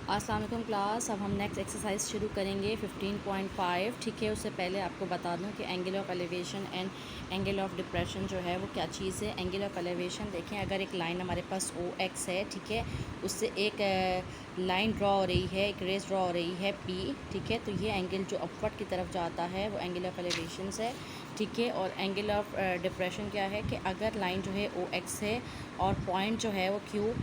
अस्सलाम वालेकुम क्लास। अब हम नेक्स्ट एक्सरसाइज शुरू करेंगे 15.5। ठीक है, उससे पहले आपको बता दूं कि angle of elevation and angle of depression जो है वो क्या चीज़ है। एंगल ऑफ एलिवेशन देखें, अगर एक लाइन हमारे पास ओ एक्स है, ठीक है, उससे एक लाइन ड्रॉ हो रही है, एक रेस ड्रॉ हो रही है पी, ठीक है, तो ये एंगल जो अपवर्ड की तरफ जाता है वो एंगल ऑफ एलिवेशन है, ठीक है। और एंगल ऑफ डिप्रेशन क्या है कि अगर लाइन जो है ओ एक्स है और पॉइंट जो है वो क्यू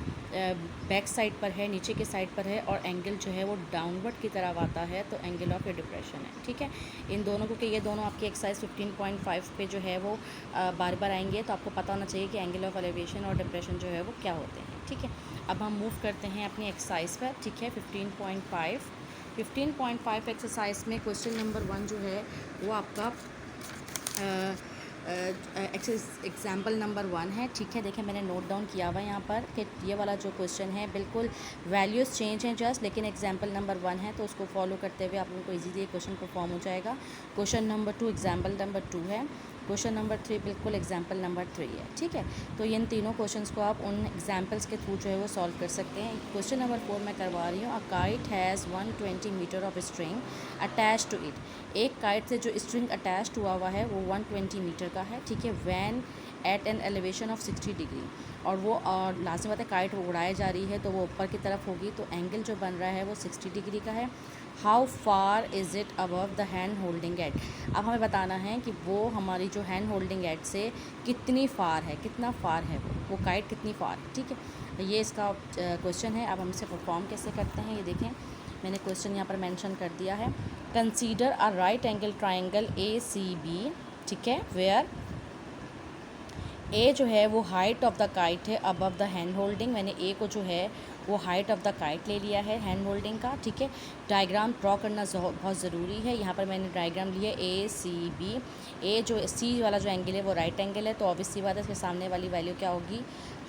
बैक साइड पर है, नीचे के साइड पर है, और एंगल जो है वो डाउनवर्ड की तरफ आता है, तो एंगल ऑफ डिप्रेशन है, ठीक है। इन दोनों को, कि ये दोनों आपकी एक्सरसाइज 15.5 पे जो है वो बार बार आएंगे, तो आपको पता होना चाहिए कि एंगल ऑफ एलिवेशन और डिप्रेशन जो है वो क्या होते हैं, ठीक है। अब हम मूव करते हैं अपनी एक्सरसाइज पर, ठीक है। 15.5 एक्सरसाइज में क्वेश्चन नंबर 1 जो है वो आपका एग्जाम्पल नंबर 1 है, ठीक है। देखिए, मैंने नोट डाउन किया हुआ है यहाँ पर कि ये वाला जो क्वेश्चन है बिल्कुल वैल्यूज़ चेंज हैं जस्ट, लेकिन एग्जाम्पल नंबर 1 है, तो उसको फॉलो करते हुए आप लोगों को इजीली क्वेश्चन परफॉर्म हो जाएगा। क्वेश्चन नंबर 2 एग्जाम्पल नंबर 2 है। क्वेश्चन नंबर 3 बिल्कुल एग्जाम्पल नंबर 3 है, ठीक है। तो इन तीनों क्वेश्चंस को आप उन एग्जाम्पल्स के थ्रू जो है वो सॉल्व कर सकते हैं। क्वेश्चन नंबर 4 मैं करवा रही हूँ। A kite has 120 metre of string attach to it. एक काइट से जो स्ट्रिंग अटैच हुआ है वो 120 मीटर का है, ठीक है। When at an elevation of 60 degree, और वो और लास्ट में बात है काइट वो उड़ाई जा रही है तो वो ऊपर की तरफ होगी, तो एंगल जो बन रहा है वो 60 डिग्री का है। How far is it above the hand holding it. अब हमें बताना है कि वो हमारी जो हैंड होल्डिंग एट से कितनी फार है, कितना फार है वो काइट कितनी फार है, ठीक है। ये इसका क्वेश्चन है। अब हम इसे परफॉर्म कैसे करते हैं, ये देखें, मैंने क्वेश्चन यहाँ पर मेंशन कर दिया है। Consider a right angle triangle A C B, ठीक है, वेयर ए जो है वो हाइट ऑफ द काइट है अबव द हैंड होल्डिंग। मैंने ए को जो है वो हाइट ऑफ द काइट ले लिया है हैंड होल्डिंग का, ठीक है। डायग्राम ड्रॉ करना बहुत ज़रूरी है। यहाँ पर मैंने डायग्राम लिया ए सी बी। ए जो सी वाला जो एंगल है वो राइट एंगल है, तो ऑब्वियस सी बात है इसके सामने वाली वैल्यू क्या होगी,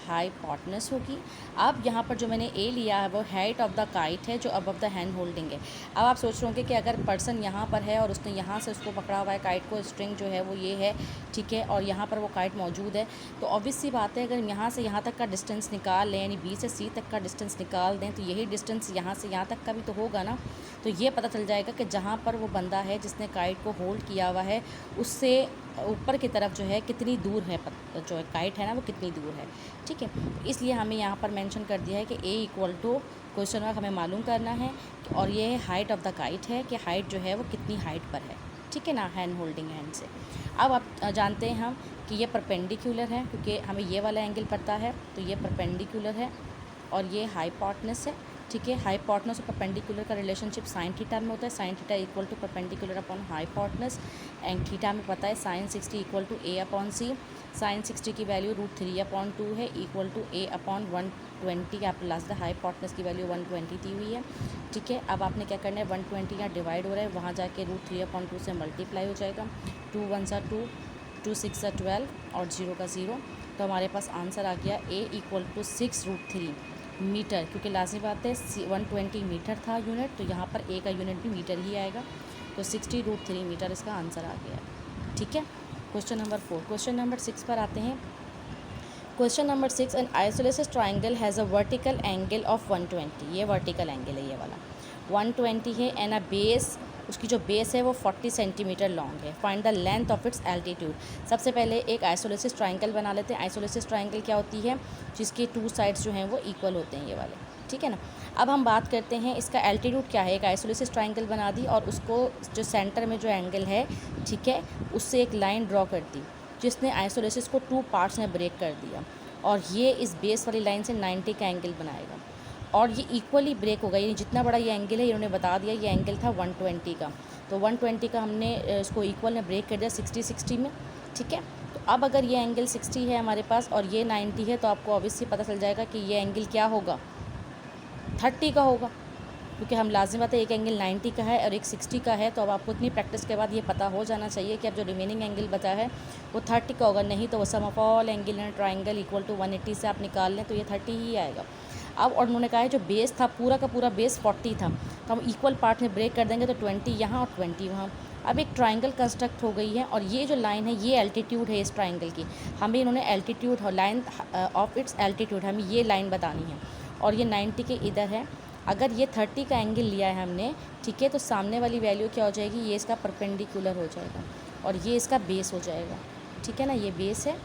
हाइपोटेनस होगी। अब यहाँ पर जो मैंने ए लिया है वो हाइट ऑफ द काइट है जो अबव द हैंड होल्डिंग है। अब आप सोच रहे होंगे कि अगर पर्सन यहाँ पर है और उसने यहाँ से उसको पकड़ा हुआ है काइट को, स्ट्रिंग जो है वो ये है, ठीक है, और यहाँ पर वो काइट मौजूद है, तो ऑब्वियस सी बात है अगर यहाँ से यहाँ तक का डिस्टेंस निकाल लें, यानी बी से सी तक का डिस्टेंस निकाल दें, तो यही डिस्टेंस यहाँ से यहाँ तक का भी तो होगा ना। तो ये पता चल जाएगा कि जहाँ पर वो बंदा है जिसने काइट को होल्ड किया हुआ है उससे ऊपर की तरफ जो है कितनी दूर है, जो काइट है ना वो कितनी दूर है, ठीक है। तो इसलिए हमें यहाँ पर मेंशन कर दिया है कि ए इक्वल टू क्वेश्चन मार्क हमें मालूम करना है, और ये हाइट ऑफ द काइट है कि हाइट जो है वो कितनी हाइट पर है, ठीक है ना, हैंड होल्डिंग हैंड से। अब आप जानते हैं हम कि ये परपेंडिकुलर है, क्योंकि हमें ये वाला एंगल पता है, तो ये परपेंडिकुलर है और ये हाइपोटेनस है, ठीक है। हाइपोटेनस और परपेंडिकुलर का रिलेशनशिप साइन थीटा में होता है। Sine theta equal to perpendicular upon hypotenuse, and theta में पता है sine 60 equal to A upon C. Sine 60 की वैल्यू √3/2 है, इक्वल टू ए अपॉन 120। आप लास्ट द हाइपोटेनस की वैल्यू 120 दी हुई है, ठीक है। अब आपने क्या करना है, 120 यहाँ डिवाइड हो रहा है, वहाँ जाके √3/2 से मल्टीप्लाई हो जाएगा। 2 1 सा 2, 2 6 सा 12 और 0 का 0, तो हमारे पास आंसर आ गया ए इक्वल टू 6√3 मीटर, क्योंकि लाजमी बात है 120 मीटर था यूनिट, तो यहाँ पर ए का यूनिट भी मीटर ही आएगा, तो 60√3 मीटर इसका आंसर आ गया, ठीक है। Question number 4। क्वेश्चन नंबर 6 पर आते हैं। Question number 6, an isolated triangle has a vertical angle of 120। ये वर्टिकल एंगल है, ये वाला 120 है, एंड अ बेस, उसकी जो बेस है वो 40 सेंटीमीटर लॉन्ग है। Find the length of its altitude. सबसे पहले एक आइसोलेसिस ट्राइंगल बना लेते हैं। आइसोलेसिस ट्राइंगल क्या होती है, जिसके 2 साइड्स जो हैं वो इक्वल होते हैं, ये वाले, ठीक है ना। अब हम बात करते हैं इसका एल्टीट्यूड क्या है। एक आइसोलेसिस ट्राइंगल बना दी और उसको जो सेंटर में जो एंगल है, ठीक है, उससे एक लाइन ड्रॉ कर दी जिसने आइसोलेसिस को 2 पार्ट्स में ब्रेक कर दिया, और ये इस बेस वाली लाइन से 90 का एंगल बनाएगा, और ये इक्वली ब्रेक होगा, यानी जितना बड़ा ये एंगल है इन्होंने बता दिया ये एंगल था 120 का, तो 120 का हमने इसको इक्वल में ब्रेक कर दिया 60 में, ठीक है। तो अब अगर ये एंगल 60 है हमारे पास और ये 90 है, तो आपको ऑब्वियसली पता चल जाएगा कि ये एंगल क्या होगा, 30 का होगा, क्योंकि हम लाजिम बात है एक एंगल 90 का है और एक 60 का है, तो अब आपको इतनी प्रैक्टिस के बाद ये पता हो जाना चाहिए कि अब जो रिमेनिंग एंगल बचा है वो 30 का होगा, नहीं तो वो sum of all angle in triangle equal to 180 से आप निकाल लें तो ये 30 ही आएगा। अब और उन्होंने कहा है जो बेस था पूरा का पूरा बेस 40 था, तो हम इक्वल पार्ट में ब्रेक कर देंगे, तो 20 यहाँ और 20 वहाँ। अब एक ट्राइंगल कंस्ट्रक्ट हो गई है, और ये जो लाइन है ये एल्टीट्यूड है इस ट्राइंगल की, हमें इन्होंने altitude line of its altitude हमें ये लाइन बतानी है, और ये 90 के इधर है, अगर ये 30 का एंगल लिया है हमने, ठीक है, तो सामने वाली वैल्यू क्या हो जाएगी, ये इसका परपेंडिकुलर हो जाएगा और ये इसका बेस हो जाएगा, ठीक है ना, ये बेस है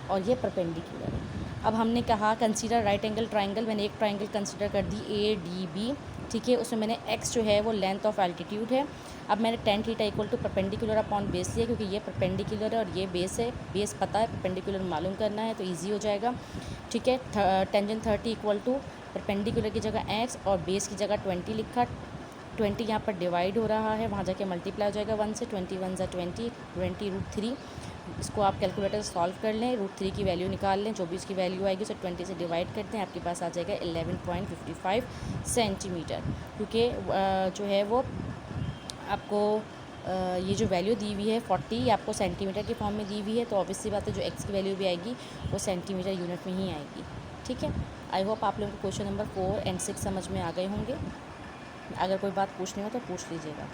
और ये परपेंडिकुलर है। अब हमने कहा कंसीडर राइट एंगल ट्राइंगल, मैंने एक ट्राइंगल कंसीडर कर दी ADB, ठीक है, उसमें मैंने x जो है वो लेंथ ऑफ एल्टीट्यूड है। अब मैंने tan theta equal to perpendicular upon base लिया, क्योंकि ये परपेंडिकुलर है और ये बेस है, बेस पता है, परपेंडिकुलर मालूम करना है तो इजी हो जाएगा, ठीक है। टेंजेंट 30 इक्वल टू परपेंडिकुलर की जगह x और बेस की जगह 20 लिखा, 20 यहाँ पर डिवाइड हो रहा है, वहाँ जाके मल्टीप्लाई हो जाएगा 1 से, 21 ज़ा 20, 20√3। इसको आप कैलकुलेटर से सॉल्व कर लें, √3 की वैल्यू निकाल लें, जो भी इसकी वैल्यू आएगी उसे 20 से डिवाइड करते हैं, आपके पास आ जाएगा 11.55 सेंटीमीटर, क्योंकि जो है वो आपको ये जो वैल्यू दी हुई है 40 आपको सेंटीमीटर के फॉर्म में दी हुई है, तो ऑब्वियसली बात है जो एक्स की वैल्यू भी आएगी वो सेंटीमीटर यूनिट में ही आएगी, ठीक है। आई होप आप लोगों को क्वेश्चन नंबर 4 एंड 6 समझ में आ गए होंगे। अगर कोई बात पूछनी हो तो पूछ लीजिएगा।